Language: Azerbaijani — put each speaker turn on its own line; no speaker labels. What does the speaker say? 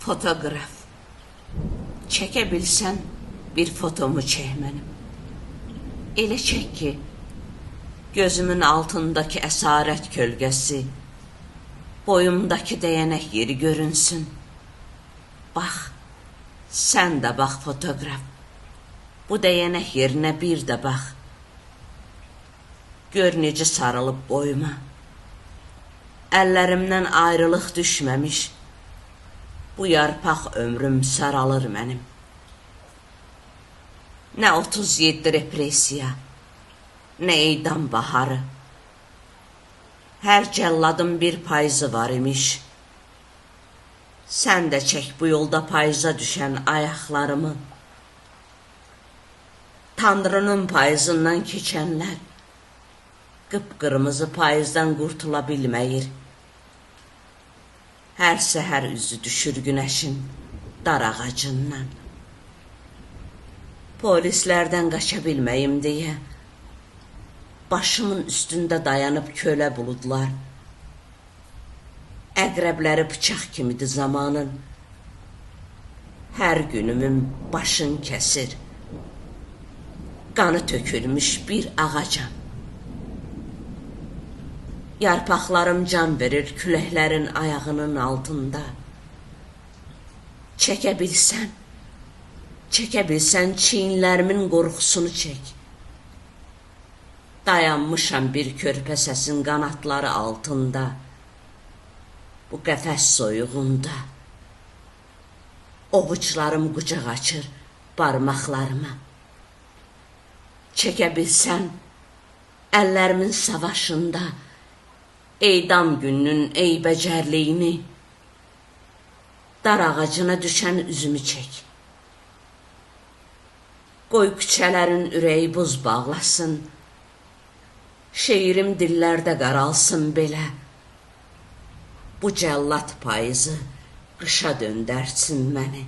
Fotoğraf. Çekebilsen bir fotomu çek mənim. Elə çək ki, gözümün altındaki əsarət kölgəsi, boyumdaki dəyənək yeri görünsün. Bax, sən də bax fotoğraf. Bu dəyənək yerinə bir də bax. Gör necə sarılıb boyuma. Əllərimdən ayrılıq düşməmiş. Bu yarpaq ömrüm saralır mənim. Nə 37 represiya, nə eydam baharı. Hər cəlladın bir payızı var imiş. Sən də çək bu yolda payıza düşən ayaqlarımı. Tanrının payızından keçənlər qıpqırmızı payızdan qurtula bilməyir. Hər səhər üzü düşür günəşin dar ağacından. Polislərdən qaça bilməyim deyə başımın üstündə dayanıb kölə buludlar. Əqrəbləri bıçaq kimidir zamanın. Hər günümün başın kəsir. Qanı tökülmüş bir ağacam. Yarpaqlarım can verir küləklərin ayağının altında. Çəkə bilsən çiyinlərimin qorxusunu çək. Dayanmışam bir körpə səsin qanatları altında. Bu qəfəs soyuğunda. Ovuçlarım qucaq açır barmaqlarıma. Çəkə bilsən əllərimin savaşında eydam gününün eybəcərliyini, dar ağacına düşən üzümü çək. Qoy küçələrin ürəyi buz bağlasın, şeirim dillərdə qaralsın belə. Bu cəllad payızı qışa döndərsin məni.